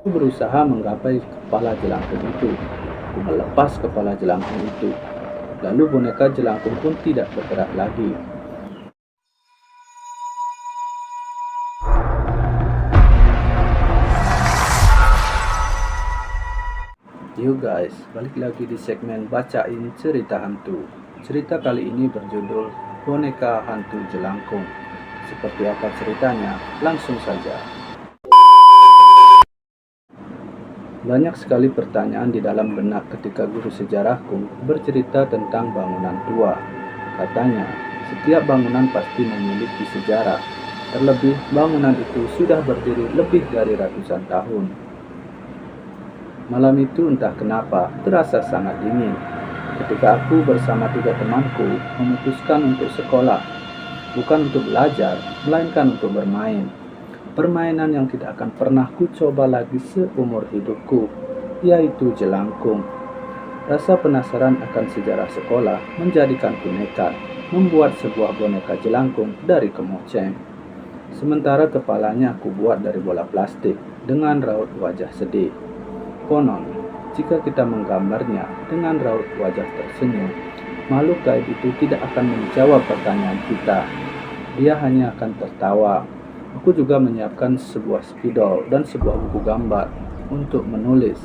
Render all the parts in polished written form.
Aku berusaha menggapai kepala jelangkung itu. Aku melepas kepala jelangkung itu. Lalu boneka jelangkung pun tidak bergerak lagi. Yo guys, balik lagi di segmen bacain cerita hantu. Cerita kali ini berjudul Boneka Hantu Jelangkung. Seperti apa ceritanya? Langsung saja. Banyak sekali pertanyaan di dalam benak ketika guru sejarahku bercerita tentang bangunan tua. Katanya, setiap bangunan pasti memiliki sejarah. Terlebih, bangunan itu sudah berdiri lebih dari ratusan tahun. Malam itu entah kenapa terasa sangat dingin. Ketika aku bersama 3 temanku memutuskan untuk sekolah, bukan untuk belajar, melainkan untuk bermain. Permainan yang tidak akan pernah ku coba lagi seumur hidupku, yaitu jelangkung. Rasa penasaran akan sejarah sekolah menjadikanku nekat membuat sebuah boneka jelangkung dari kemoceng. Sementara kepalanya aku buat dari bola plastik dengan raut wajah sedih. Konon, jika kita menggambarnya dengan raut wajah tersenyum, makhluk gaib itu tidak akan menjawab pertanyaan kita. Dia hanya akan tertawa. Aku juga menyiapkan sebuah spidol dan sebuah buku gambar untuk menulis.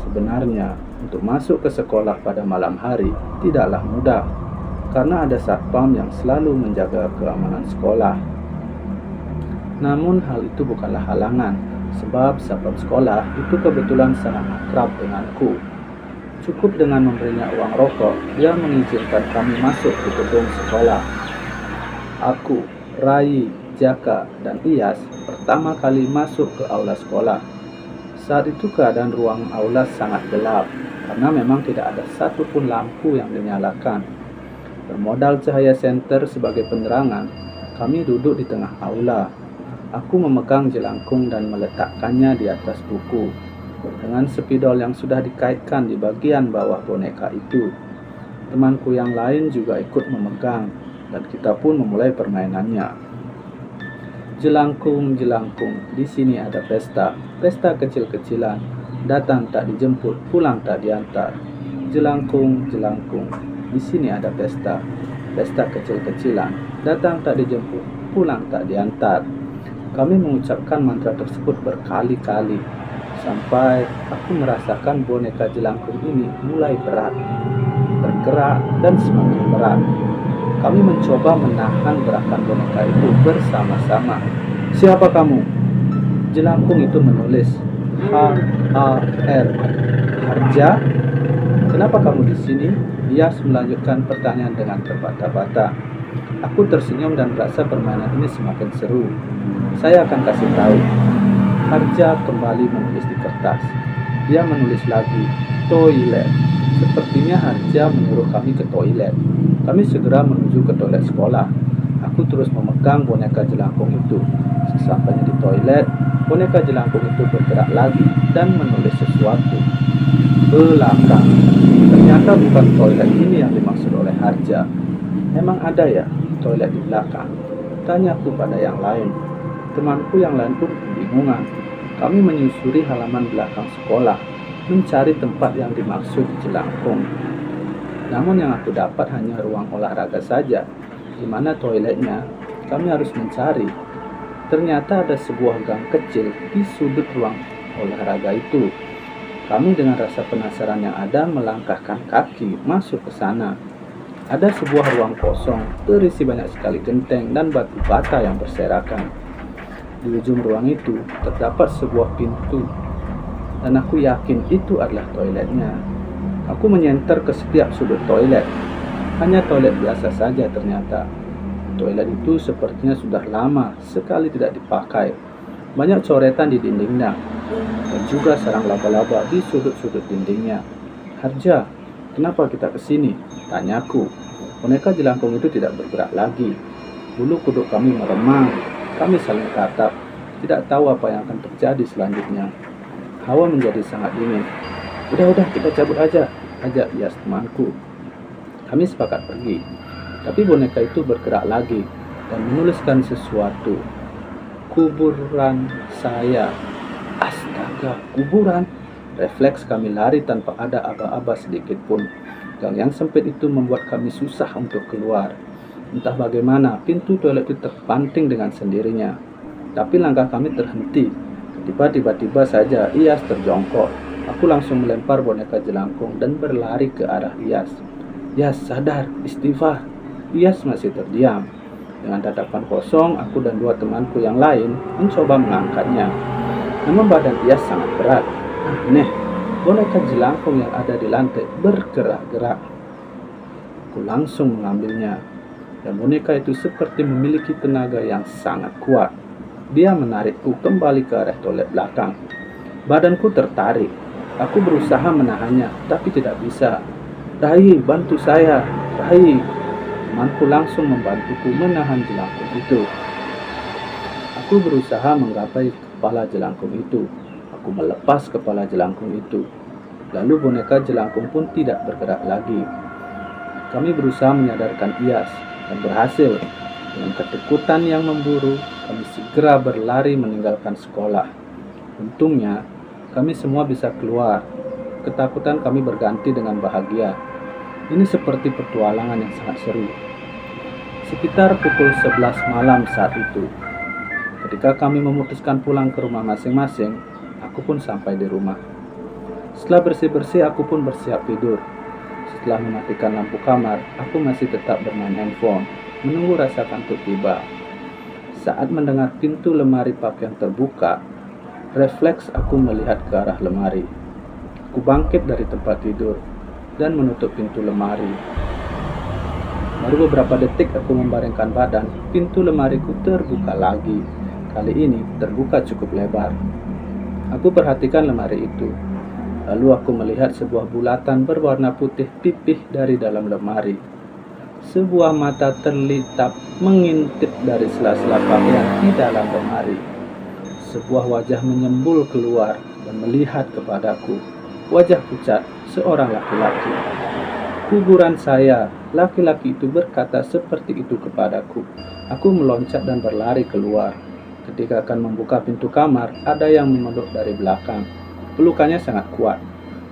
Sebenarnya, untuk masuk ke sekolah pada malam hari tidaklah mudah, karena ada satpam yang selalu menjaga keamanan sekolah. Namun hal itu bukanlah halangan, sebab satpam sekolah itu kebetulan sangat akrab denganku. Cukup dengan memberinya uang rokok, dia mengizinkan kami masuk ke gedung sekolah. Aku, Rai, Jaka, dan Iyas pertama kali masuk ke aula sekolah. Saat itu keadaan ruang aula sangat gelap, karena memang tidak ada satupun lampu yang dinyalakan. Bermodal cahaya senter sebagai penerangan, kami duduk di tengah aula. Aku memegang jelangkung dan meletakkannya di atas buku, dengan spidol yang sudah dikaitkan di bagian bawah boneka itu. Temanku yang lain juga ikut memegang, dan kita pun memulai permainannya. Jelangkung, jelangkung, di sini ada pesta, pesta kecil-kecilan, datang tak dijemput, pulang tak diantar. Jelangkung, jelangkung, di sini ada pesta, pesta kecil-kecilan, datang tak dijemput, pulang tak diantar. Kami mengucapkan mantra tersebut berkali-kali, sampai aku merasakan boneka jelangkung ini mulai berat, bergerak dan semakin berat. Kami mencoba menahan gerakan boneka itu bersama-sama. Siapa kamu? Jelangkung itu menulis H-A-R. Harja? Kenapa kamu di sini? Dia melanjutkan pertanyaan dengan terbata-bata. Aku tersenyum dan merasa permainan ini semakin seru. Saya akan kasih tahu. Harja kembali menulis di kertas. Dia menulis lagi, toilet. Sepertinya Harja menyuruh kami ke toilet. Kami segera menuju ke toilet sekolah. Aku terus memegang boneka jelangkung itu. Sesampainya di toilet, boneka jelangkung itu bergerak lagi dan menulis sesuatu. Belakang. Ternyata bukan toilet ini yang dimaksud oleh Harja. Memang ada ya toilet di belakang? Tanyaku pada yang lain. Temanku yang lain pun kebingungan. Kami menyusuri halaman belakang sekolah, mencari tempat yang dimaksud jelangkung. Namun yang aku dapat hanya ruang olahraga saja, di mana toiletnya kami harus mencari. Ternyata ada sebuah gang kecil di sudut ruang olahraga itu. Kami dengan rasa penasaran yang ada melangkahkan kaki masuk ke sana. Ada sebuah ruang kosong berisi banyak sekali genteng dan batu bata yang berserakan. Di ujung ruang itu terdapat sebuah pintu, dan aku yakin itu adalah toiletnya. Aku menyenter ke setiap sudut toilet. Hanya toilet biasa saja ternyata. Toilet itu sepertinya sudah lama sekali tidak dipakai. Banyak coretan di dindingnya, dan juga sarang laba-laba di sudut-sudut dindingnya. Harja, kenapa kita kesini? Tanyaku. Boneka jelangkung itu tidak bergerak lagi. Bulu kuduk kami meremang. Kami saling tatap, tidak tahu apa yang akan terjadi selanjutnya. Hawa menjadi sangat dingin. Udah, kita cabut aja, ajak Iyas temanku. Kami sepakat pergi, tapi boneka itu bergerak lagi dan menuliskan sesuatu. Kuburan saya. Astaga. Astaga, kuburan! Refleks kami lari tanpa ada aba-aba sedikit pun. Gang yang sempit itu membuat kami susah untuk keluar. Entah bagaimana, pintu toilet itu terbanting dengan sendirinya. Tapi langkah kami terhenti. Tiba-tiba saja Iyas terjongkok. Aku langsung melempar boneka jelangkung dan berlari ke arah Iyas. Iyas, sadar, istighfar. Iyas masih terdiam. Dengan tatapan kosong, aku dan dua temanku yang lain mencoba mengangkatnya. Namun badan Iyas sangat berat. Aneh, boneka jelangkung yang ada di lantai bergerak-gerak. Aku langsung mengambilnya. Dan boneka itu seperti memiliki tenaga yang sangat kuat. Dia menarikku kembali ke arah toilet belakang. Badanku tertarik. Aku berusaha menahannya, tapi tidak bisa. Rai, bantu saya. Rai. Temanku langsung membantuku menahan jelangkung itu. Aku berusaha menggapai kepala jelangkung itu. Aku melepas kepala jelangkung itu. Lalu boneka jelangkung pun tidak bergerak lagi. Kami berusaha menyadarkan Iyas dan berhasil. Dengan ketakutan yang memburu, kami segera berlari meninggalkan sekolah. Untungnya, kami semua bisa keluar. Ketakutan kami berganti dengan bahagia. Ini seperti petualangan yang sangat seru. Sekitar pukul 11 malam saat itu, ketika kami memutuskan pulang ke rumah masing-masing, aku pun sampai di rumah. Setelah bersih-bersih, aku pun bersiap tidur. Setelah mematikan lampu kamar, aku masih tetap bermain handphone, menunggu rasa kantuk tiba. Saat mendengar pintu lemari pakaian terbuka, refleks aku melihat ke arah lemari. Aku bangkit dari tempat tidur dan menutup pintu lemari. Baru beberapa detik aku membaringkan badan, pintu lemariku terbuka lagi. Kali ini terbuka cukup lebar. Aku perhatikan lemari itu. Lalu aku melihat sebuah bulatan berwarna putih pipih dari dalam lemari. Sebuah mata terlitap mengintip dari sela-sela pakaian di dalam lemari. Sebuah wajah menyembul keluar dan melihat kepadaku. Wajah pucat seorang laki-laki. Kuburan saya, laki-laki itu berkata seperti itu kepadaku. Aku meloncat dan berlari keluar. Ketika akan membuka pintu kamar, ada yang memeluk dari belakang. Pelukannya sangat kuat,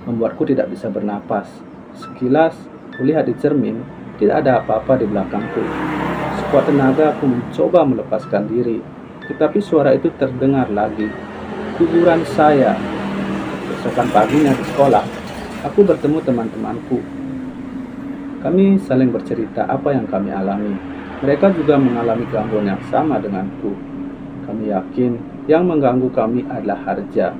membuatku tidak bisa bernapas. Sekilas, kulihat di cermin, tidak ada apa-apa di belakangku. Sekuat tenaga aku mencoba melepaskan diri, tetapi suara itu terdengar lagi. Kuburan saya. Besokan paginya di sekolah, aku bertemu teman-temanku. Kami saling bercerita apa yang kami alami. Mereka juga mengalami gangguan yang sama denganku. Kami yakin yang mengganggu kami adalah Harja.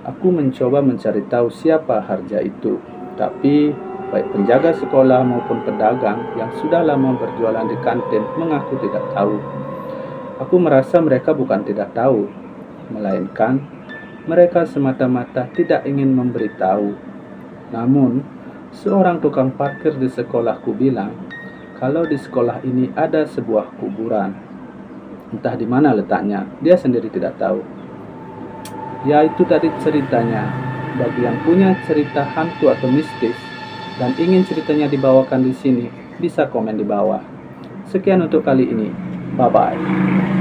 Aku mencoba mencari tahu siapa Harja itu, tapi baik penjaga sekolah maupun pedagang yang sudah lama berjualan di kantin mengaku tidak tahu. Aku merasa mereka bukan tidak tahu, melainkan mereka semata-mata tidak ingin memberitahu. Namun, seorang tukang parkir di sekolahku bilang kalau di sekolah ini ada sebuah kuburan. Entah di mana letaknya, dia sendiri tidak tahu. Ya, itu tadi ceritanya. Bagi yang punya cerita hantu atau mistis dan ingin ceritanya dibawakan di sini, bisa komen di bawah. Sekian untuk kali ini. Bye-bye.